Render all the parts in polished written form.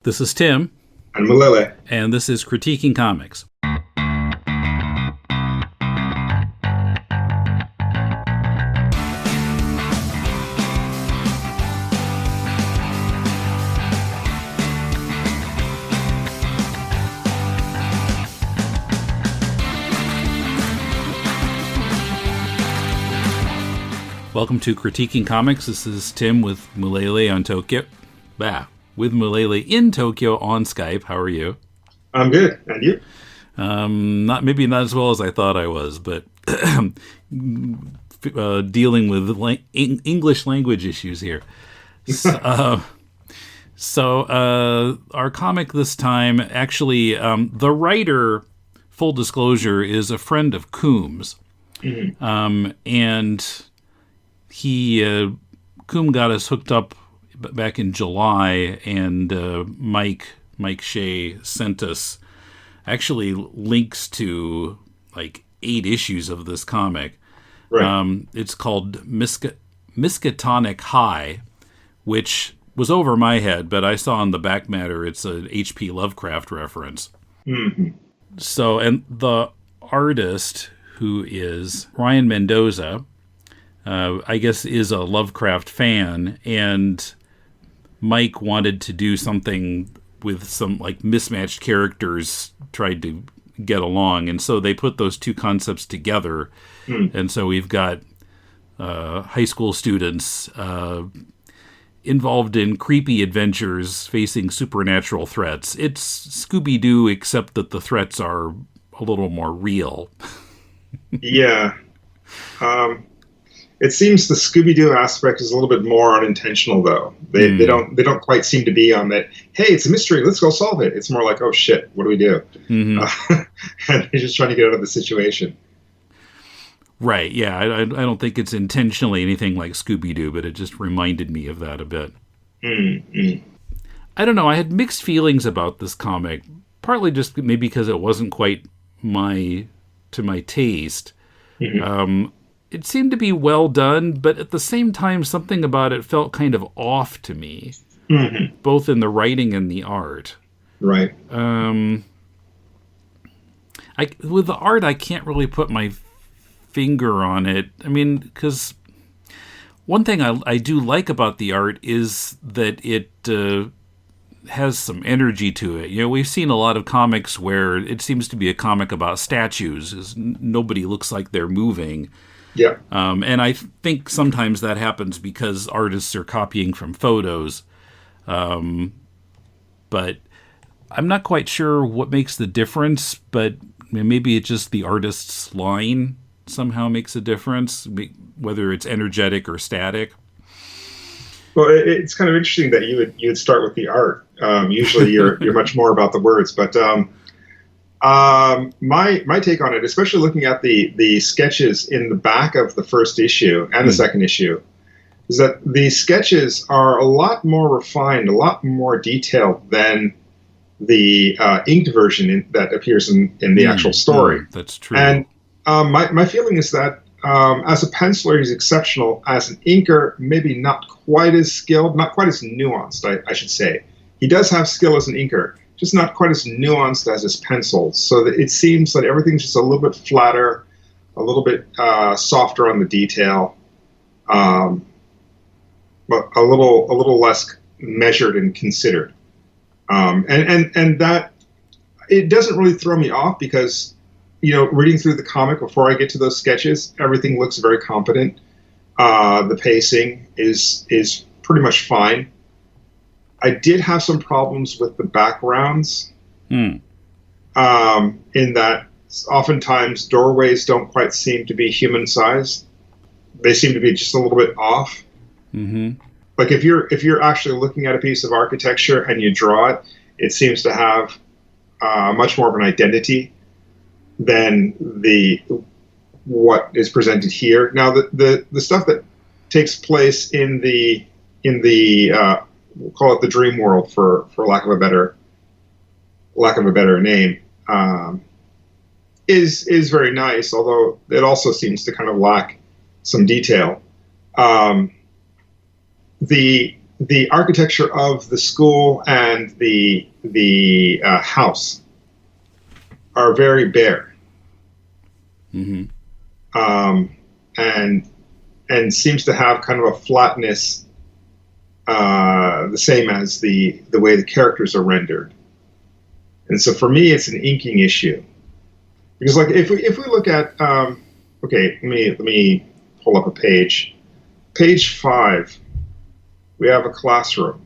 This is Tim. I'm Malele. And this is Critiquing Comics. Welcome to Critiquing Comics. This is Tim with Mulele on Tokyo. With Mulele in Tokyo on Skype. How are you? I'm good. And you? Not as well as I thought I was, but dealing with English language issues here. So our comic this time, actually, the writer, full disclosure, is a friend of Coombs. Mm-hmm. And Coombe got us hooked up back in July, and Mike Shea sent us actually links to like 8 issues of this comic. Right. It's called Miskatonic High, which was over my head, but I saw on the back matter it's a H.P. Lovecraft reference. Mm-hmm. So, and the artist, who is Ryan Mendoza, I guess is a Lovecraft fan, and Mike wanted to do something with some like mismatched characters, tried to get along, and so they put those two concepts together. And so we've got high school students involved in creepy adventures facing supernatural threats. It's Scooby-Doo, except that the threats are a little more real. Yeah. It seems the Scooby-Doo aspect is a little bit more unintentional, though. They don't quite seem to be on that, hey, it's a mystery, let's go solve it. It's more like, oh shit, what do we do? Mm-hmm. And they're just trying to get out of the situation. Right, yeah. I don't think it's intentionally anything like Scooby-Doo, but it just reminded me of that a bit. Mm-hmm. I don't know, I had mixed feelings about this comic, partly just maybe because it wasn't quite to my taste. Mm-hmm. It seemed to be well done, but at the same time, something about it felt kind of off to me, mm-hmm. both in the writing and the art. Right. With the art, I can't really put my finger on it. I mean, because one thing I do like about the art is that it has some energy to it. You know, we've seen a lot of comics where it seems to be a comic about statues. Nobody looks like they're moving. Yeah. And I think sometimes that happens because artists are copying from photos. But I'm not quite sure what makes the difference, but maybe it's just the artist's line somehow makes a difference, whether it's energetic or static. Well, it's kind of interesting that you would start with the art. Usually you're much more about the words, but my take on it, especially looking at the sketches in the back of the first issue and the second issue, is that the sketches are a lot more refined, a lot more detailed than the inked version that appears in the actual story. That's true. And my feeling is that as a penciler, he's exceptional. As an inker, maybe not quite as skilled, not quite as nuanced, I should say. He does have skill as an inker, just not quite as nuanced as his pencils. So that it seems that everything's just a little bit flatter, a little bit softer on the detail, but a little less measured and considered. And that it doesn't really throw me off because, you know, reading through the comic before I get to those sketches, everything looks very competent. The pacing is pretty much fine. I did have some problems with the backgrounds, in that oftentimes doorways don't quite seem to be human-sized. They seem to be just a little bit off. Mm-hmm. Like if you're actually looking at a piece of architecture and you draw it, it seems to have much more of an identity than what is presented here. Now the stuff that takes place in the we'll call it the dream world for lack of a better name, is very nice, although it also seems to kind of lack some detail. The the architecture of the school and the house are very bare, Mm-hmm. And seems to have kind of a flatness, the same as the way the characters are rendered. And so for me, it's an inking issue, because like if we look at okay, let me pull up a page. Page 5, we have a classroom.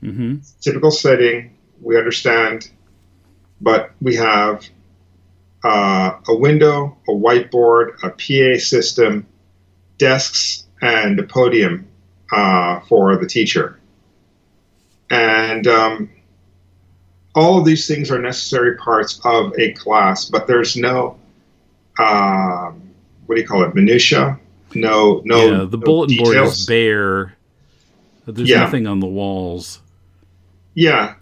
Mm-hmm. Typical setting, we understand, but we have a window, a whiteboard, a PA system, desks, and a podium for the teacher. And all of these things are necessary parts of a class, but there's no, what do you call it, minutia? No, Yeah, the bulletin board details. is bare. There's nothing on the walls. Yeah,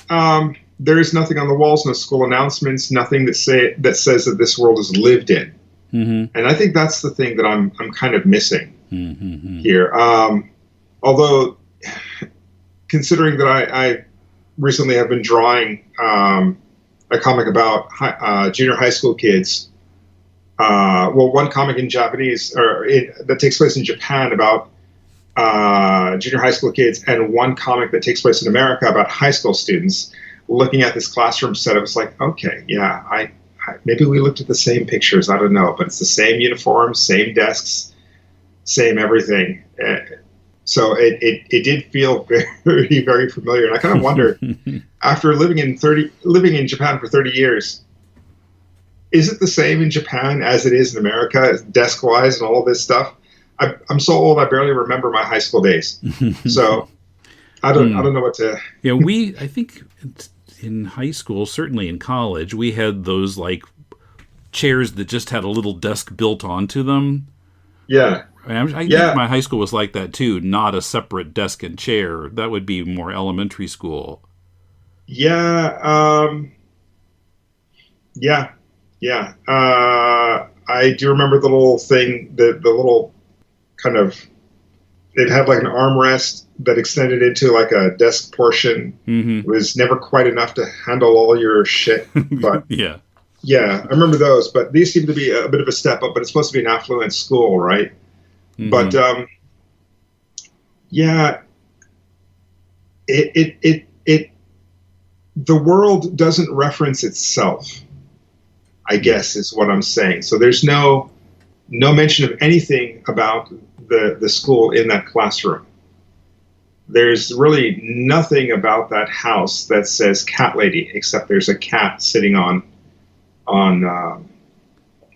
there is nothing on the walls, no school announcements, nothing that says that this world is lived in. Mm-hmm. And I think that's the thing that I'm kind of missing Mm-hmm. here. Although, considering that I recently have been drawing a comic about junior high school kids. One comic in Japanese that takes place in Japan about junior high school kids, and one comic that takes place in America about high school students. Looking at this classroom setup, it's like, okay, yeah, I maybe we looked at the same pictures. I don't know, but it's the same uniforms, same desks, same everything. So it did feel very, very familiar. And I kind of wonder, after living in Japan for 30 years, is it the same in Japan as it is in America, desk-wise and all of this stuff? I'm so old, I barely remember my high school days. So I don't know what to. Yeah, I think in high school, certainly in college, we had those like chairs that just had a little desk built onto them. Yeah. I think my high school was like that too, not a separate desk and chair. That would be more elementary school. Yeah. Yeah. I do remember the little thing, the little kind of, it had like an armrest that extended into like a desk portion. Mm-hmm. It was never quite enough to handle all your shit, but yeah, I remember those. But these seem to be a bit of a step up. But it's supposed to be an affluent school, right? Mm-hmm. But the world doesn't reference itself, I guess, is what I'm saying. So there's no mention of anything about the school in that classroom. There's really nothing about that house that says cat lady, except there's a cat sitting on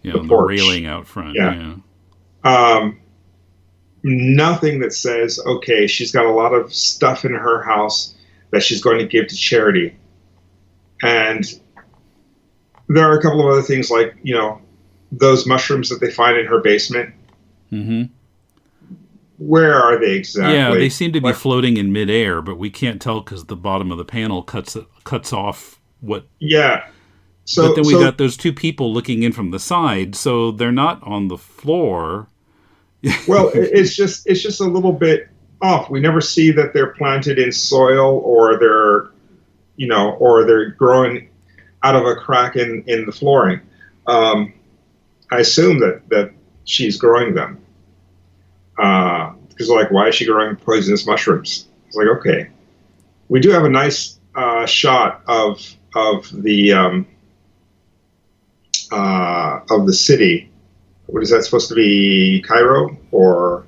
the railing out front. Yeah. Nothing that says, okay, she's got a lot of stuff in her house that she's going to give to charity. And there are a couple of other things like, those mushrooms that they find in her basement. Mm-hmm. Where are they exactly? Yeah, they seem to be floating in midair, but we can't tell because the bottom of the panel cuts off what. Yeah. But then we got those two people looking in from the side, so they're not on the floor. Well, it's just a little bit off. We never see that they're planted in soil or they're growing out of a crack in the flooring. I assume that she's growing them. Because why is she growing poisonous mushrooms? It's like, okay, we do have a nice shot of the city. What is that supposed to be? Cairo or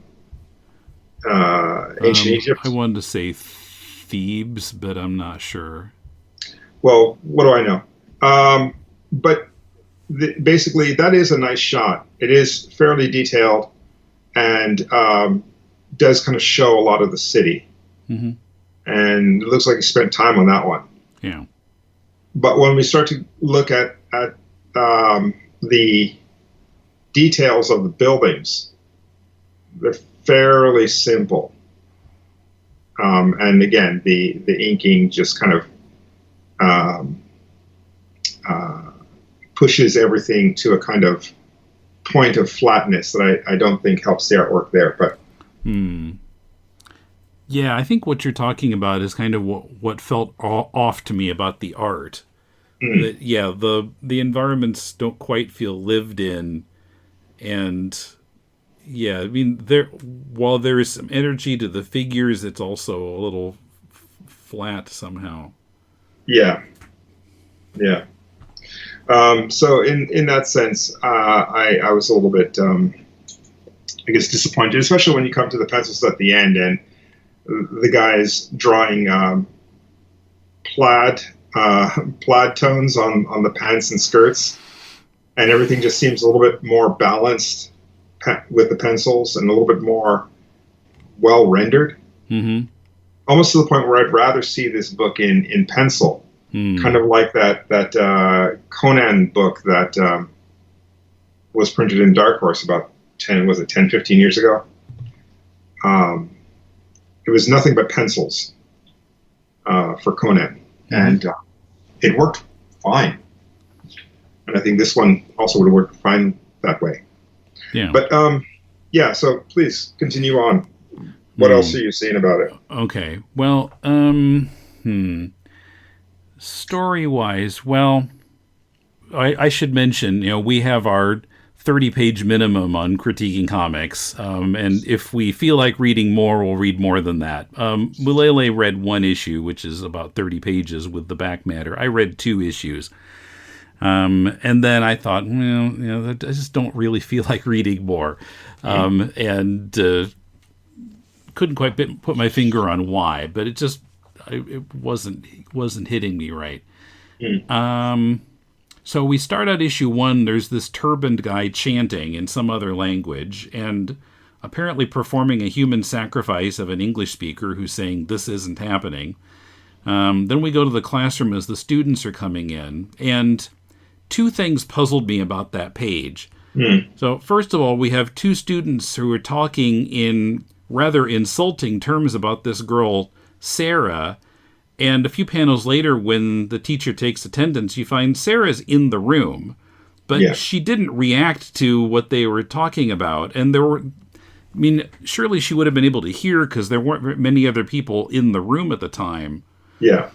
ancient Egypt? I wanted to say Thebes, but I'm not sure. Well, what do I know? But basically, that is a nice shot. It is fairly detailed and does kind of show a lot of the city. Mm-hmm. And it looks like he spent time on that one. Yeah. But when we start to look at the details of the buildings, they're fairly simple. And again, the inking just kind of pushes everything to a kind of point of flatness that I don't think helps the artwork there. But Yeah, I think what you're talking about is kind of what felt off to me about the art. Mm. That, yeah, the environments don't quite feel lived in, and yeah, I mean while there is some energy to the figures, it's also a little flat somehow. Yeah, yeah. So in that sense, I was a little bit, I guess, disappointed, especially when you come to the pencils at the end and the guy's drawing plaid plaid tones on the pants and skirts, and everything just seems a little bit more balanced with the pencils and a little bit more well rendered. Mm-hmm. Almost to the point where I'd rather see this book in pencil. Kind of like that Conan book that was printed in Dark Horse about 10, 15 years ago. It was nothing but pencils for Conan, and it worked fine. And I think this one also would have worked fine that way. Yeah. But yeah, so please continue on. What else are you seeing about it? Okay. Well, story-wise, well, I should mention, we have our 30-page minimum on critiquing comics, and if we feel like reading more, we'll read more than that. Mulele read one issue, which is about 30 pages with the back matter. I read 2 issues. And then I thought, I just don't really feel like reading more. And couldn't quite put my finger on why, but it wasn't hitting me right. So we start at issue 1. There's this turbaned guy chanting in some other language and apparently performing a human sacrifice of an English speaker who's saying this isn't happening. Then we go to the classroom as the students are coming in, and 2 things puzzled me about that page. So first of all, we have 2 students who are talking in rather insulting terms about this girl, Sarah. And a few panels later, when the teacher takes attendance, you find Sarah's in the room, but she didn't react to what they were talking about. And surely she would have been able to hear because there weren't many other people in the room at the time. Yeah.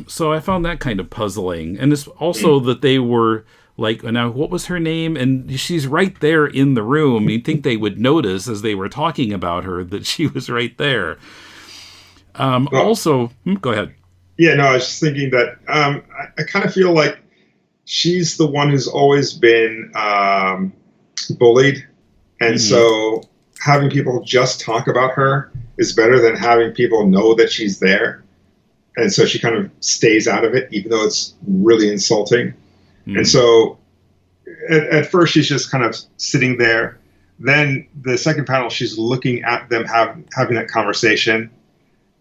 So I found that kind of puzzling. And it's also that they were like, now what was her name? And she's right there in the room. You'd think they would notice as they were talking about her that she was right there. Also, go ahead. Yeah, no, I was just thinking that I kind of feel like she's the one who's always been bullied. And so having people just talk about her is better than having people know that she's there. And so she kind of stays out of it, even though it's really insulting. And so at first she's just kind of sitting there. Then the second panel, she's looking at them having that conversation.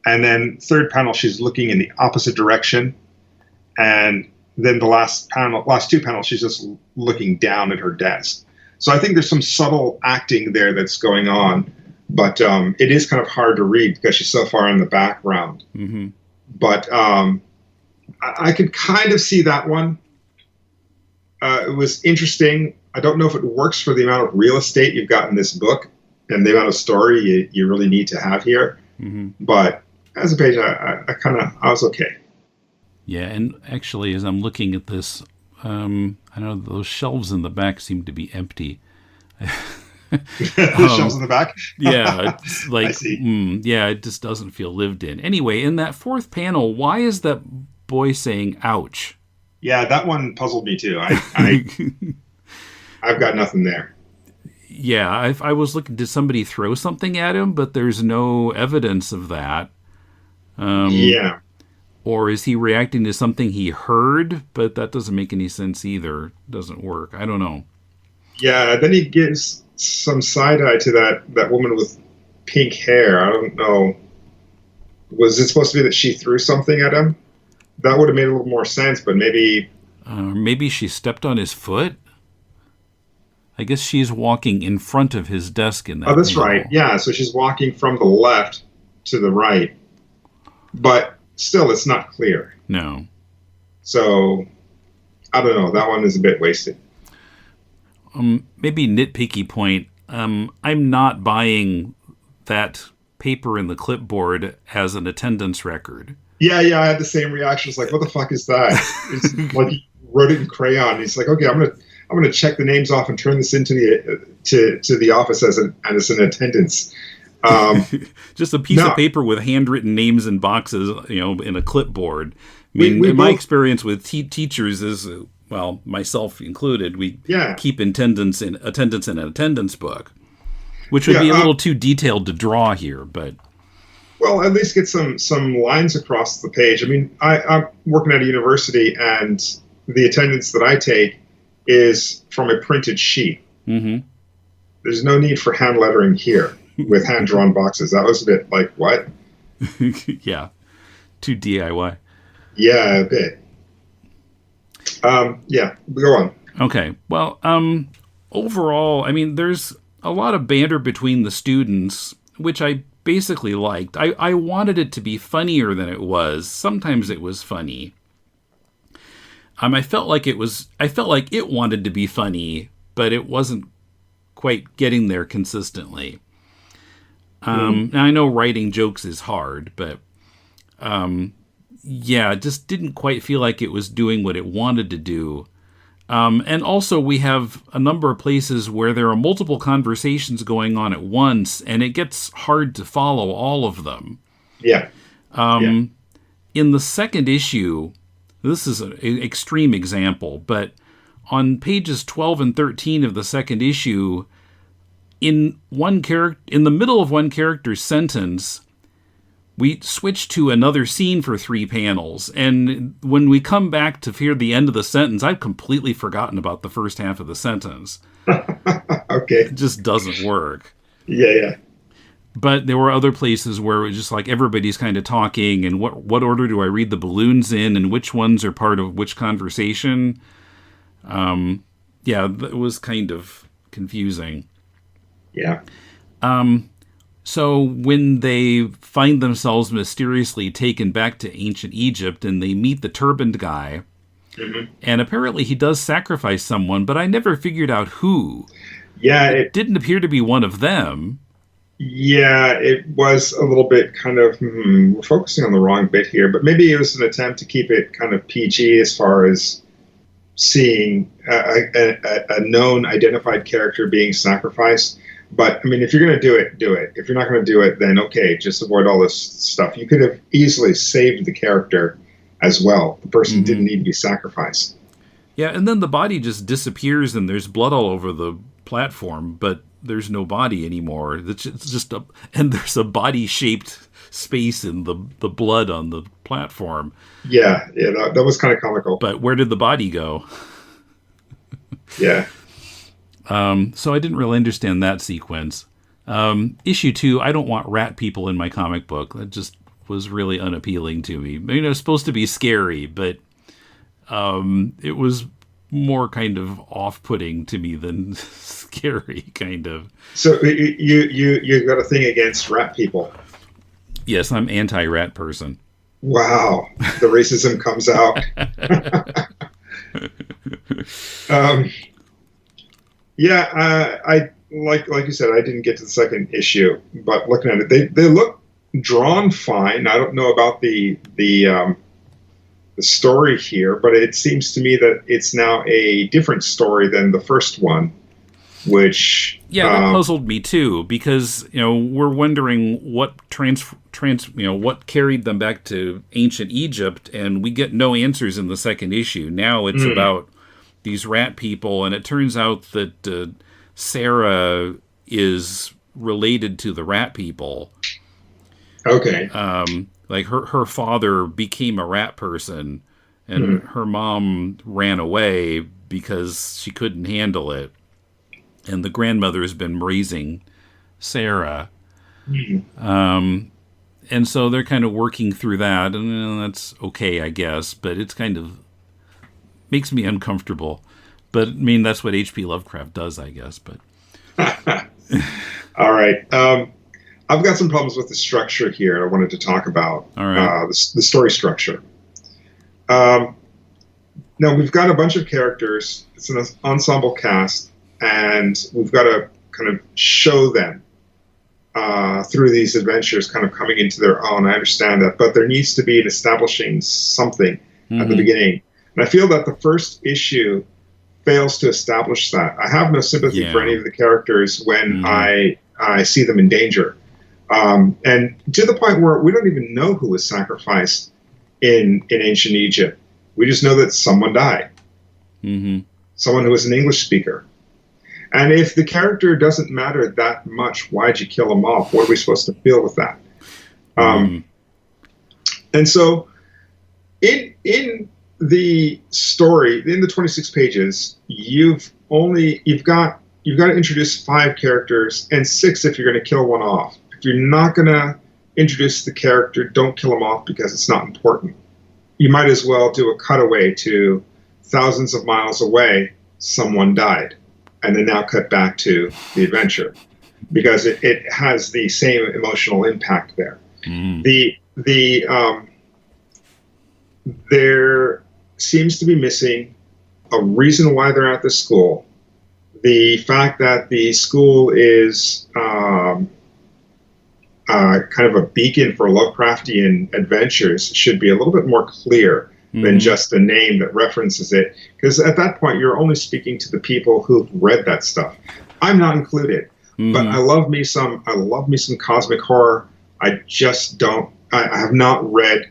And then third panel, she's looking in the opposite direction. And then the last 2 panels, she's just looking down at her desk. So I think there's some subtle acting there that's going on. But it is kind of hard to read because she's so far in the background. But I could kind of see that one. It was interesting. I don't know if it works for the amount of real estate you've got in this book and the amount of story you really need to have here. But as a page, I was okay. Yeah, and actually, as I'm looking at this, I know those shelves in the back seem to be empty. Shelves in the back? Yeah, it's like, I see. It just doesn't feel lived in. Anyway, in that 4th panel, why is that boy saying ouch? Yeah, that one puzzled me too. I've got nothing there. Yeah, I was looking, did somebody throw something at him? But there's no evidence of that. Yeah. Or is he reacting to something he heard? But that doesn't make any sense either. Doesn't work. I don't know. Yeah, then he gives some side-eye to that woman with pink hair. I don't know. Was it supposed to be that she threw something at him? That would have made a little more sense, but maybe... maybe she stepped on his foot? I guess she's walking in front of his desk in that. Oh, that's panel. right. Yeah, so she's walking from the left to the right. But still, it's not clear. No. So, I don't know. That one is a bit wasted. Maybe nitpicky point. I'm not buying that paper in the clipboard as an attendance record. Yeah, I had the same reaction. It's like, what the fuck is that? It's like he wrote it in crayon. He's like, okay, I'm gonna check the names off and turn this into the office as an attendance. Just a piece of paper with handwritten names and boxes, in a clipboard. I mean, in my experience with teachers is, well, myself included, we keep attendance in an attendance book, which would be a little too detailed to draw here, but. Well, at least get some lines across the page. I mean, I'm working at a university, and the attendance that I take is from a printed sheet. Mm-hmm. There's no need for hand lettering here with hand-drawn boxes. That was a bit like, what? Yeah. Too DIY. Yeah, a bit. Go on. Okay. Well, overall, I mean, there's a lot of banter between the students, which I basically liked. I wanted it to be funnier than it was. Sometimes it was funny. I felt like it wanted to be funny, but it wasn't quite getting there consistently. Now I know writing jokes is hard, but it just didn't quite feel like it was doing what it wanted to do. And also we have a number of places where there are multiple conversations going on at once, and it gets hard to follow all of them. Yeah. In the second issue, this is an extreme example, but on pages 12 and 13 of the second issue, in the middle of one character's sentence, we switch to another scene for 3 panels, and when we come back to hear the end of the sentence, I've completely forgotten about the first half of the sentence. Okay. It just doesn't work. Yeah. But there were other places where it was just like everybody's kind of talking, and what order do I read the balloons in, and which ones are part of which conversation? It was kind of confusing. Yeah. So when they find themselves mysteriously taken back to ancient Egypt and they meet the turbaned guy, and apparently he does sacrifice someone, but I never figured out who. Yeah. It didn't appear to be one of them. Yeah, it was a little bit kind of, we're focusing on the wrong bit here, but maybe it was an attempt to keep it kind of PG as far as seeing a known identified character being sacrificed. But, I mean, if you're going to do it, do it. If you're not going to do it, then okay, just avoid all this stuff. You could have easily saved the character as well. The person didn't need to be sacrificed. Yeah, and then the body just disappears and there's blood all over the platform, but there's no body anymore. It's just and there's a body-shaped space in the blood on the platform. Yeah, that was kind of comical. But where did the body go? Yeah. So I didn't really understand that sequence. Issue 2, I don't want rat people in my comic book. That just was really unappealing to me. I mean, it was supposed to be scary, but it was more kind of off-putting to me than scary, kind of. So you got a thing against rat people? Yes, I'm anti-rat person. Wow, the racism comes out. I like you said, I didn't get to the second issue, but looking at it, they look drawn fine. I don't know about the story here, but it seems to me that it's now a different story than the first one, which that puzzled me too, because we're wondering what what carried them back to ancient Egypt, and we get no answers in the second issue. Now it's about these rat people, and it turns out that Sarah is related to the rat people. Okay. Like her father became a rat person, and her mom ran away because she couldn't handle it. And the grandmother has been raising Sarah. And so they're kind of working through that, and that's okay, I guess, but it's kind of makes me uncomfortable. But I mean, that's what H.P. Lovecraft does, I guess. But all right. I've got some problems with the structure here I wanted to talk about. All right. The story structure. Now, we've got a bunch of characters. It's an ensemble cast, and we've got to kind of show them. through these adventures kind of coming into their own. I understand that, but there needs to be an establishing something at the beginning. And I feel that the first issue fails to establish that. I have no sympathy for any of the characters when I see them in danger. And to the point where we don't even know who was sacrificed in ancient Egypt. We just know that someone died. Someone who was an English speaker. And if the character doesn't matter that much, why'd you kill him off? What are we supposed to feel with that? And so in the story, in the 26 pages, you've got to introduce 5 characters and 6 if you're going to kill one off. If you're not going to introduce the character, don't kill him off because it's not important. You might as well do a cutaway to thousands of miles away, someone died, and then now cut back to the adventure because it has the same emotional impact there. There seems to be missing a reason why they're at the school. The fact that the school is kind of a beacon for Lovecraftian adventures should be a little bit more clear than just a name that references it. Because at that point, you're only speaking to the people who've read that stuff. I'm not included, but I love me some cosmic horror. I have not read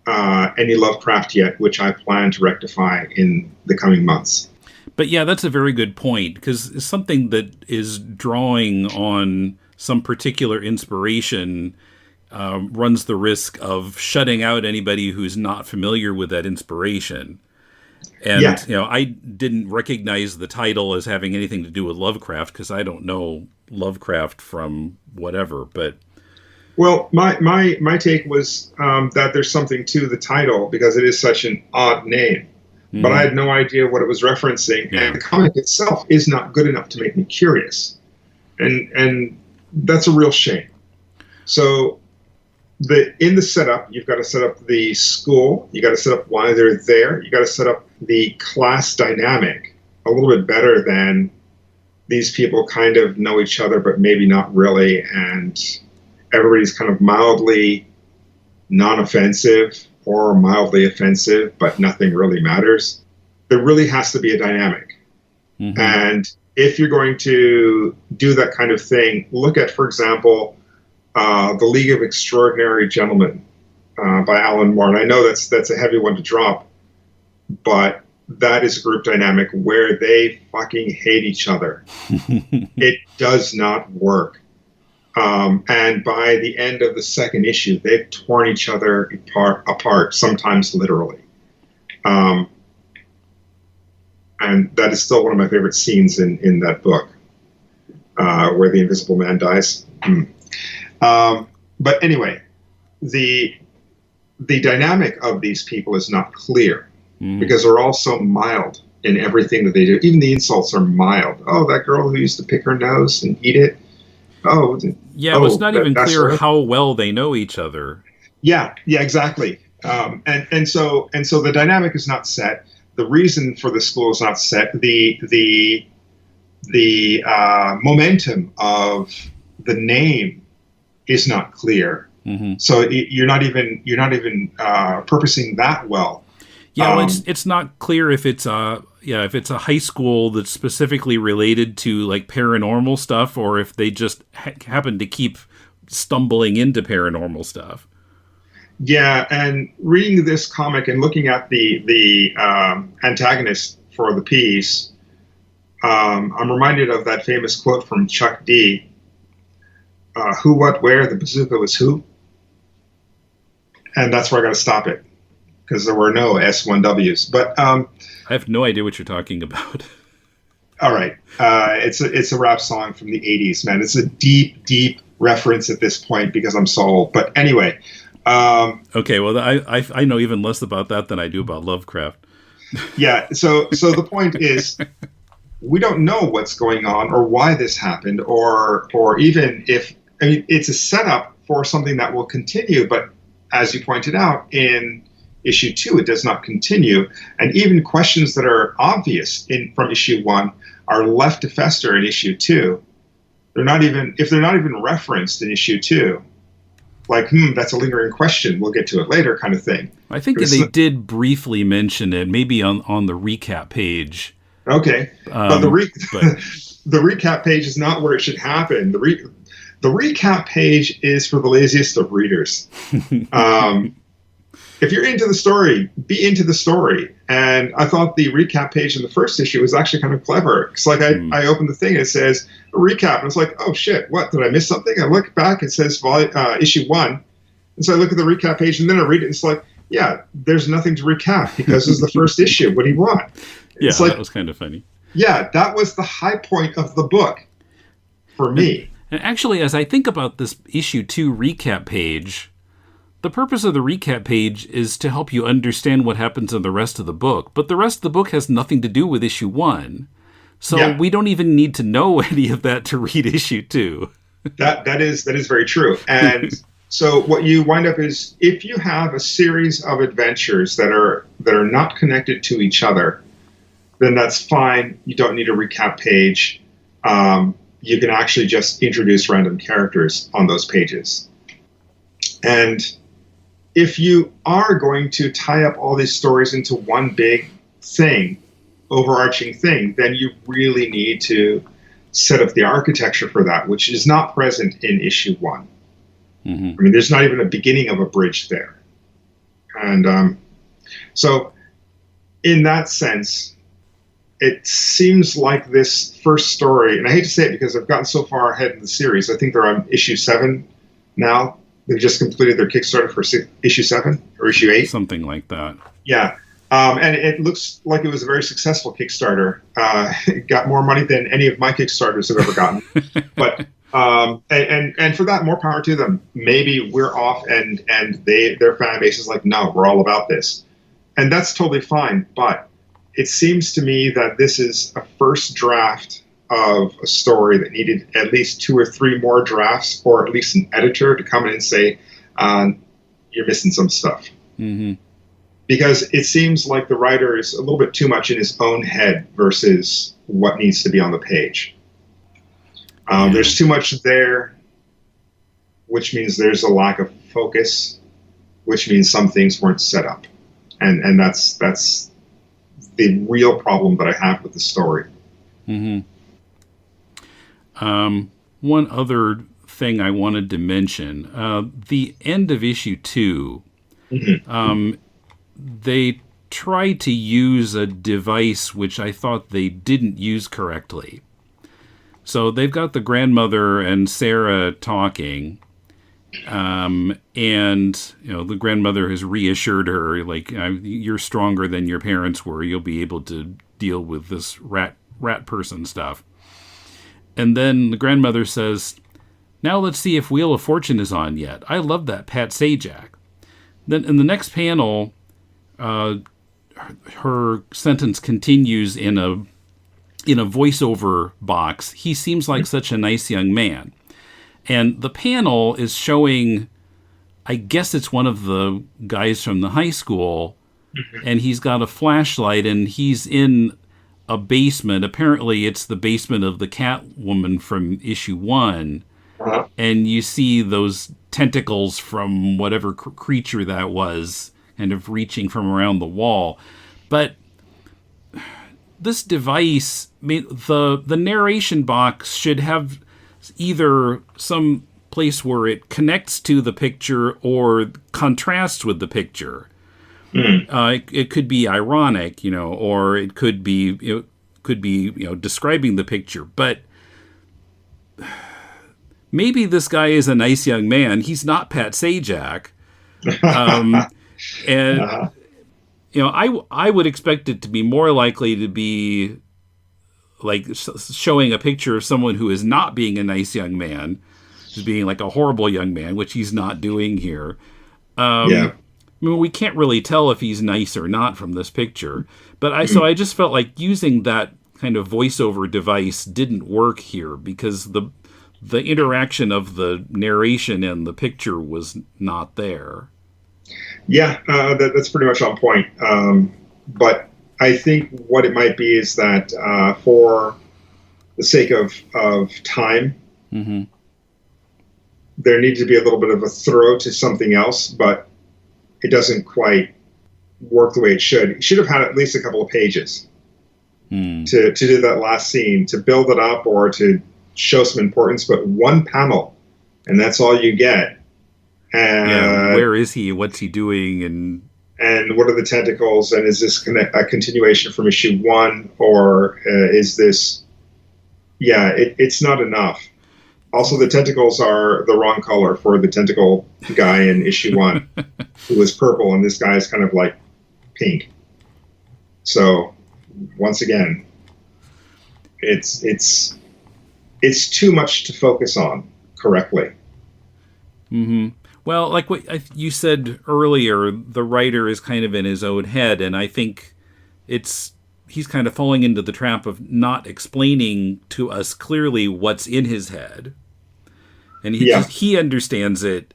any Lovecraft yet, which I plan to rectify in the coming months. But yeah, that's a very good point, because something that is drawing on some particular inspiration runs the risk of shutting out anybody who's not familiar with that inspiration. And, I didn't recognize the title as having anything to do with Lovecraft because I don't know Lovecraft from whatever, but... Well, my take was that there's something to the title because it is such an odd name. But I had no idea what it was referencing. Yeah. And the comic itself is not good enough to make me curious. And that's a real shame. So in the setup, you've got to set up the school. You got to set up why they're there. You got to set up the class dynamic a little bit better than these people kind of know each other, but maybe not really. And everybody's kind of mildly non-offensive or mildly offensive, but nothing really matters. There really has to be a dynamic. And if you're going to do that kind of thing, look at, for example, The League of Extraordinary Gentlemen by Alan Moore. And I know that's a heavy one to drop, but that is a group dynamic where they fucking hate each other. It does not work. And by the end of the second issue, they've torn each other apart, sometimes literally. And that is still one of my favorite scenes in that book, where the Invisible Man dies. But anyway, the dynamic of these people is not clear because they're all so mild in everything that they do. Even the insults are mild. Oh, that girl who used to pick her nose and eat it. Well, it's not even clear how well they know each other. Yeah, exactly. And so the dynamic is not set. The reason for the school is not set. The momentum of the name is not clear. So you're not even purposing that well. Yeah, well, it's not clear if it's a high school that's specifically related to like paranormal stuff, or if they just happen to keep stumbling into paranormal stuff. Yeah, and reading this comic and looking at the antagonist for the piece, I'm reminded of that famous quote from Chuck D. Who, what, where, the bazooka was who? And that's where I got to stop it, because there were no S1Ws. But I have no idea what you're talking about. All right. It's a rap song from the 80s, man. It's a deep, deep reference at this point because I'm so old. But anyway. Okay, well, I know even less about that than I do about Lovecraft. Yeah, so the point is, we don't know what's going on or why this happened, or even if, I mean, it's a setup for something that will continue, but as you pointed out, in issue 2, it does not continue. And even questions that are obvious from issue 1 are left to fester in issue 2. They're not even, if they're not even referenced in issue 2, like, that's a lingering question, we'll get to it later kind of thing. I think they did briefly mention it, maybe on the recap page. Okay, but the recap page is not where it should happen. The recap page is for the laziest of readers. If you're into the story, be into the story. And I thought the recap page in the first issue was actually kind of clever. It's like I opened the thing and it says a recap. And it's like, oh shit, what? Did I miss something? I look back, it says issue 1. And so I look at the recap page and then I read it and it's like, yeah, there's nothing to recap because this is the first issue. What do you want? Yeah, it's like, that was kind of funny. Yeah, that was the high point of the book for me. And actually, as I think about this issue 2 recap page, the purpose of the recap page is to help you understand what happens in the rest of the book. But the rest of the book has nothing to do with issue 1. So we don't even need to know any of that to read issue 2. That is very true. And so what you wind up is, if you have a series of adventures that are not connected to each other, then that's fine. You don't need a recap page. You can actually just introduce random characters on those pages. And if you are going to tie up all these stories into one big thing, overarching thing, then you really need to set up the architecture for that, which is not present in issue 1. Mm-hmm. I mean, there's not even a beginning of a bridge there. And so in that sense, it seems like this first story, and I hate to say it because I've gotten so far ahead in the series. I think they're on issue 7 now. They've just completed their Kickstarter for issue 7 or issue 8. Something like that. Yeah. And it looks like it was a very successful Kickstarter. It got more money than any of my Kickstarters have ever gotten. But and for that, more power to them. Maybe we're off and their fan base is like, no, we're all about this. And that's totally fine. But it seems to me that this is a first draft of a story that needed at least 2 or 3 more drafts, or at least an editor to come in and say, you're missing some stuff. Mm-hmm. Because it seems like the writer is a little bit too much in his own head versus what needs to be on the page. There's too much there, which means there's a lack of focus, which means some things weren't set up. And that's the real problem that I have with the story. Mm-hmm. One other thing I wanted to mention, the end of issue 2, mm-hmm. They tried to use a device which I thought they didn't use correctly. So they've got the grandmother and Sarah talking, and the grandmother has reassured her, like, you're stronger than your parents were. You'll be able to deal with this rat person stuff. And then the grandmother says, now let's see if Wheel of Fortune is on yet. I love that Pat Sajak. Then in the next panel, her sentence continues in a voiceover box. He seems like such a nice young man. And the panel is showing, I guess it's one of the guys from the high school, mm-hmm. and he's got a flashlight and he's in a basement. Apparently it's the basement of the Catwoman from issue 1. Uh-huh. And you see those tentacles from whatever creature that was kind of reaching from around the wall. But this device, the narration box should have either some place where it connects to the picture or contrasts with the picture. Mm. It could be ironic, or it could be describing the picture. But maybe this guy is a nice young man. He's not Pat Sajak. And I would expect it to be more likely to be like showing a picture of someone who is not being a nice young man, who's being like a horrible young man, which he's not doing here. I mean, we can't really tell if he's nice or not from this picture. But so I just felt like using that kind of voiceover device didn't work here because the interaction of the narration and the picture was not there. Yeah, that's pretty much on point. But I think what it might be is that for the sake of time, Mm-hmm. There needs to be a little bit of a throw to something else, but it doesn't quite work the way it should. It should have had at least a couple of pages to do that last scene, to build it up or to show some importance, but one panel, and that's all you get. Where is he? What's he doing? And what are the tentacles? And is this a continuation from issue 1, or is this? Yeah, it's not enough. Also, the tentacles are the wrong color for the tentacle guy in issue 1, who was purple, and this guy is kind of like pink. So, once again, it's too much to focus on correctly. Mm-hmm. Well, like what you said earlier, the writer is kind of in his own head, and I think he's kind of falling into the trap of not explaining to us clearly what's in his head. And he understands it,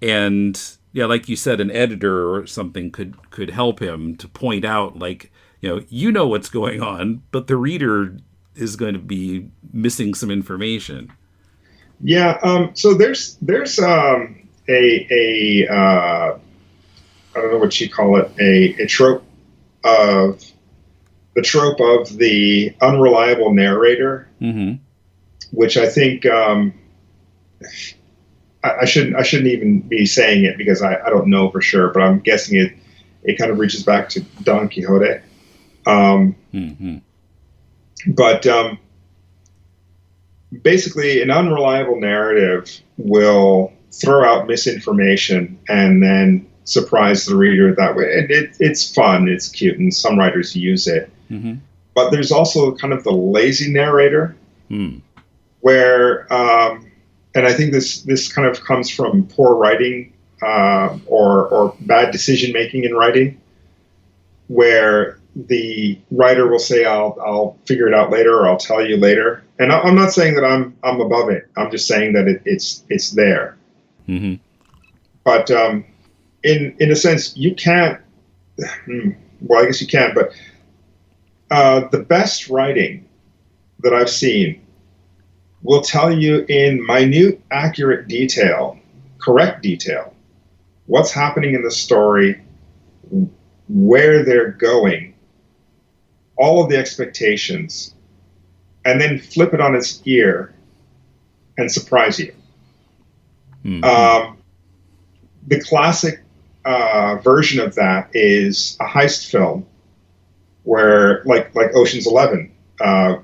and like you said, an editor or something could help him to point out, like, you know what's going on, but the reader is going to be missing some information. Yeah. So there's a I don't know what you call it, a trope of the unreliable narrator, which I think I shouldn't even be saying it because I don't know for sure, but I'm guessing it kind of reaches back to Don Quixote. But basically, an unreliable narrative will throw out misinformation and then surprise the reader that way. And it's fun, it's cute, and some writers use it. But there's also kind of the lazy narrator, where, and I think this kind of comes from poor writing or bad decision making in writing, where the writer will say, "I'll figure it out later," or "I'll tell you later." And I'm not saying that I'm above it. I'm just saying that it's there. But in a sense, you can't. Well, I guess you can. But the best writing that I've seen will tell you in minute, accurate detail, correct detail, what's happening in the story, where they're going, all of the expectations, and then flip it on its ear and surprise you. The classic version of that is a heist film, where like Ocean's 11,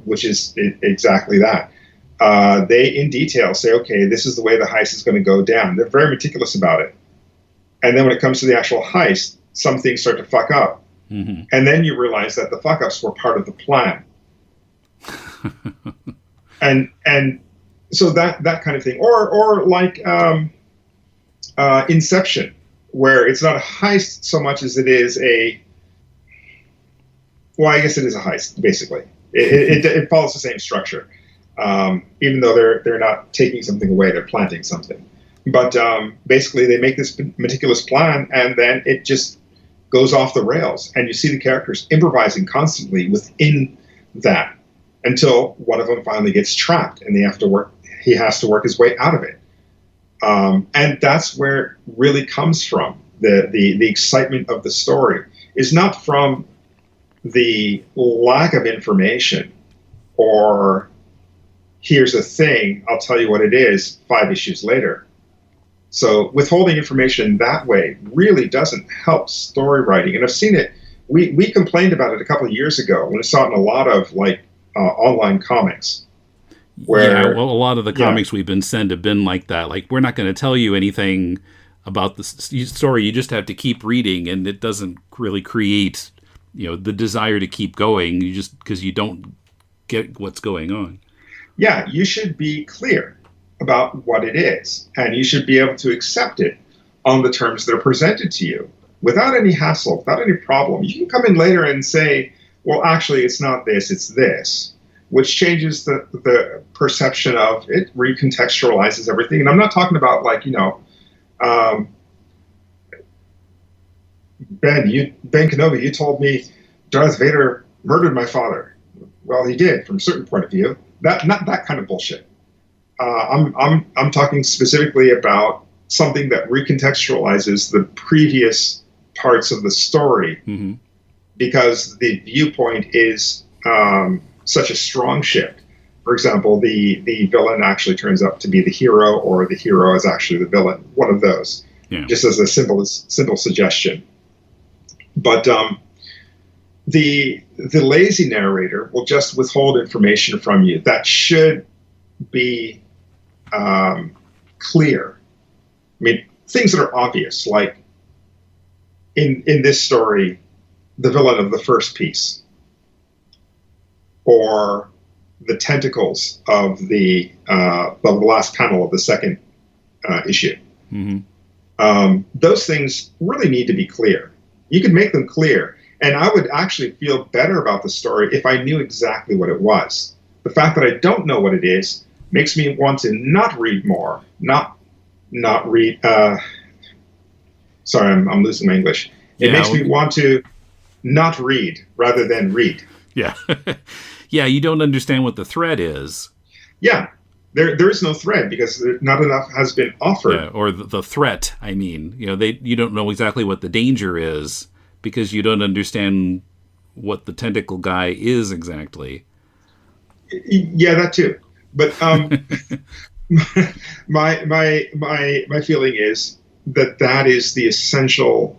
which is exactly that. They in detail say, okay, this is the way the heist is going to go down. They're very meticulous about it. And then when it comes to the actual heist, some things start to fuck up. And then you realize that the fuck-ups were part of the plan. and so that kind of thing. Or like Inception, where it's not a heist so much as it is well, I guess it is a heist, basically. It follows the same structure. Even though they're not taking something away, they're planting something. But basically, they make this meticulous plan, and then it just goes off the rails, and you see the characters improvising constantly within that until one of them finally gets trapped, and he has to work his way out of it. And that's where it really comes from. The excitement of the story is not from the lack of information or here's a thing, I'll tell you what it is 5 issues later. So withholding information that way really doesn't help story writing. And I've seen it. We complained about it a couple of years ago when we saw it in a lot of online comics. Where, a lot of the comics we've been sent have been like that. Like, we're not going to tell you anything about the story. You just have to keep reading, and it doesn't really create, the desire to keep going. You just because you don't get what's going on. Yeah, you should be clear about what it is, and you should be able to accept it on the terms that are presented to you without any hassle, without any problem. You can come in later and say, well, actually, it's not this, it's this, which changes the perception of it, recontextualizes everything. And I'm not talking about Ben Kenobi, you told me Darth Vader murdered my father. Well, he did from a certain point of view. Not that kind of bullshit. I'm talking specifically about something that recontextualizes the previous parts of the story, Mm-hmm. because the viewpoint is such a strong shift. For example, the villain actually turns out to be the hero, or the hero is actually the villain. One of those, Yeah. just as a simple suggestion. But the lazy narrator will just withhold information from you that should be clear. I mean, things that are obvious, like in this story, the villain of the first piece, or the tentacles of the last panel of the second issue. Mm-hmm. Those things really need to be clear. You could make them clear, and I would actually feel better about the story if I knew exactly what it was. The fact that I don't know what it is makes me want to not read more, not read. Sorry, I'm losing my English. It makes me want to not read rather than read. Yeah. Yeah, you don't understand what the threat is. Yeah, there is no threat because not enough has been offered. Yeah, or the threat, I mean. You don't know exactly what the danger is because you don't understand what the tentacle guy is exactly. Yeah, that too. But my feeling is that is the essential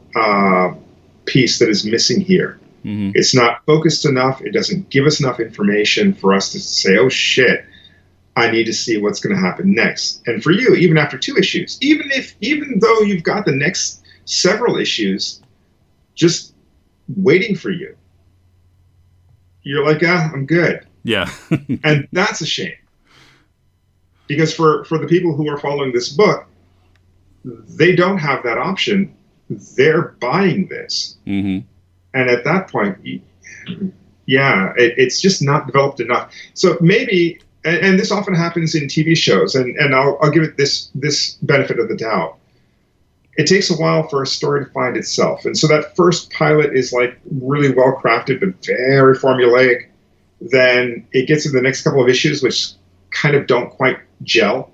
piece that is missing here. Mm-hmm. It's not focused enough. It doesn't give us enough information for us to say, oh shit, I need to see what's going to happen next. And for you, even after 2 issues, even though you've got the next several issues just waiting for you, you're like, I'm good. Yeah. And that's a shame. Because for the people who are following this book, they don't have that option. They're buying this. Mm-hmm. And at that point, it's just not developed enough. So maybe, and this often happens in TV shows, and I'll give it this benefit of the doubt. It takes a while for a story to find itself. And so that first pilot is like really well crafted, but very formulaic. Then it gets in the next couple of issues, which kind of don't quite gel.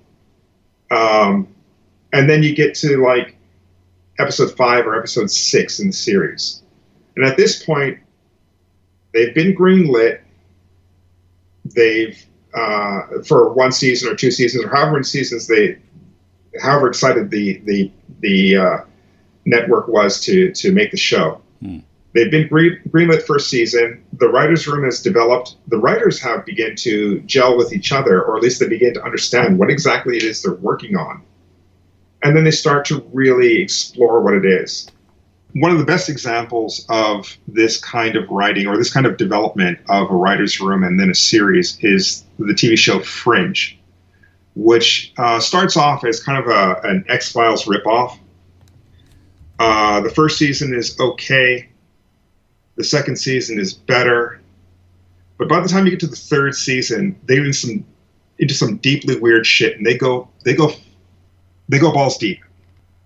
And then you get to like episode 5 or episode 6 in the series. And at this point, they've been greenlit. They've for 1 season or 2 seasons or however many seasons however excited the network was to make the show. They've been greenlit first season. The writers' room has developed. The writers have begun to gel with each other, or at least they begin to understand what exactly it is they're working on. And then they start to really explore what it is. One of the best examples of this kind of writing or this kind of development of a writer's room and then a series is the TV show Fringe, which starts off as kind of an X-Files ripoff. The first season is okay. The second season is better. But by the time you get to the third season, they get into some deeply weird shit, and they go balls deep,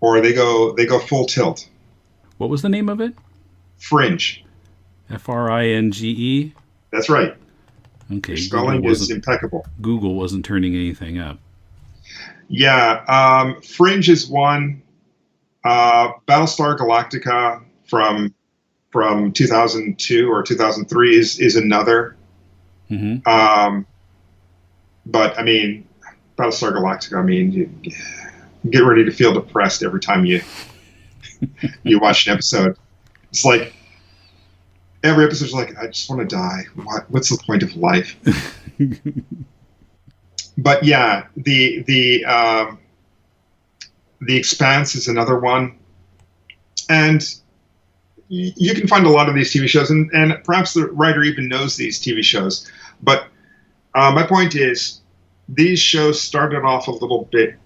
or they go full tilt. What was the name of it? Fringe. Fringe? That's right. Okay. Your spelling is impeccable. Google wasn't turning anything up. Yeah. Fringe is one. Battlestar Galactica from 2002 or 2003 is another. Mm-hmm. But I mean, Battlestar Galactica, I mean, you get ready to feel depressed every time you watch an episode. It's like every episode's like, I just want to die. What's the point of life? But yeah, the Expanse is another one, and you can find a lot of these TV shows, and perhaps the writer even knows these TV shows. But my point is, these shows started off a little bit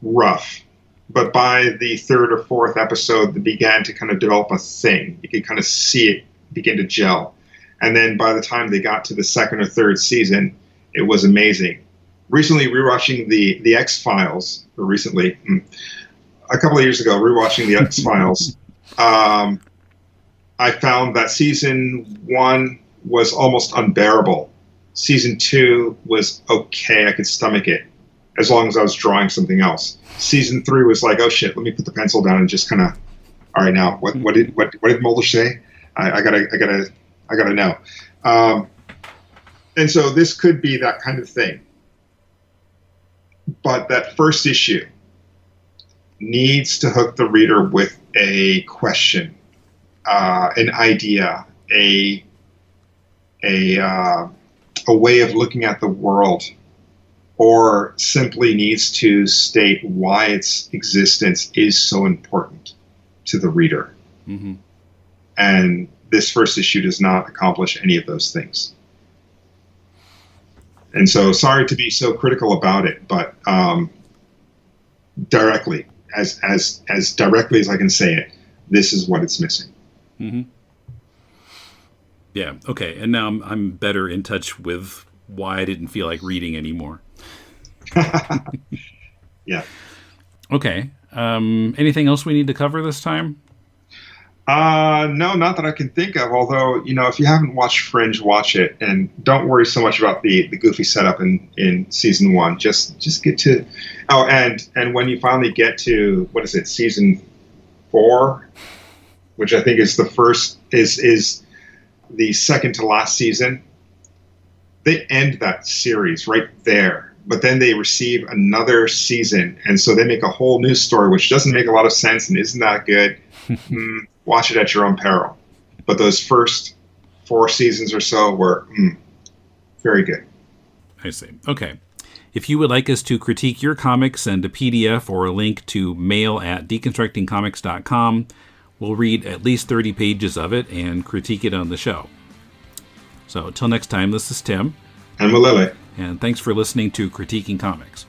rough, but by the 3rd or 4th episode, they began to kind of develop a thing. You could kind of see it begin to gel. And then by the time they got to the 2nd or 3rd season, it was amazing. Recently, rewatching the X-Files, or recently, a couple of years ago, rewatching the X-Files, I found that season 1 was almost unbearable. Season 2 was okay, I could stomach it. as long as I was drawing something else. Season 3 was like, oh shit, let me put the pencil down and just kind of, all right, now what did Mulder say? I gotta know. And so this could be that kind of thing. But that first issue needs to hook the reader with a question, an idea, a way of looking at the world, or simply needs to state why its existence is so important to the reader. Mm-hmm. And this first issue does not accomplish any of those things. And so, sorry to be so critical about it, but directly, as directly as I can say it, this is what it's missing. Mm-hmm. Yeah. Okay. And now I'm better in touch with why I didn't feel like reading anymore. Yeah. Okay. Anything else we need to cover this time? No, not that I can think of. Although, if you haven't watched Fringe, watch it, and don't worry so much about the goofy setup in season 1. Just get to, and when you finally get to, what is it, season 4, which I think is is the second to last season. They end that series right there, but then they receive another season, and so they make a whole new story, which doesn't make a lot of sense and isn't that good. Watch it at your own peril. But those first 4 seasons or so were very good. I see. Okay. If you would like us to critique your comics, send a PDF or a link to mail@deconstructingcomics.com. We'll read at least 30 pages of it and critique it on the show. So until next time, this is Tim. And Malele. And thanks for listening to Critiquing Comics.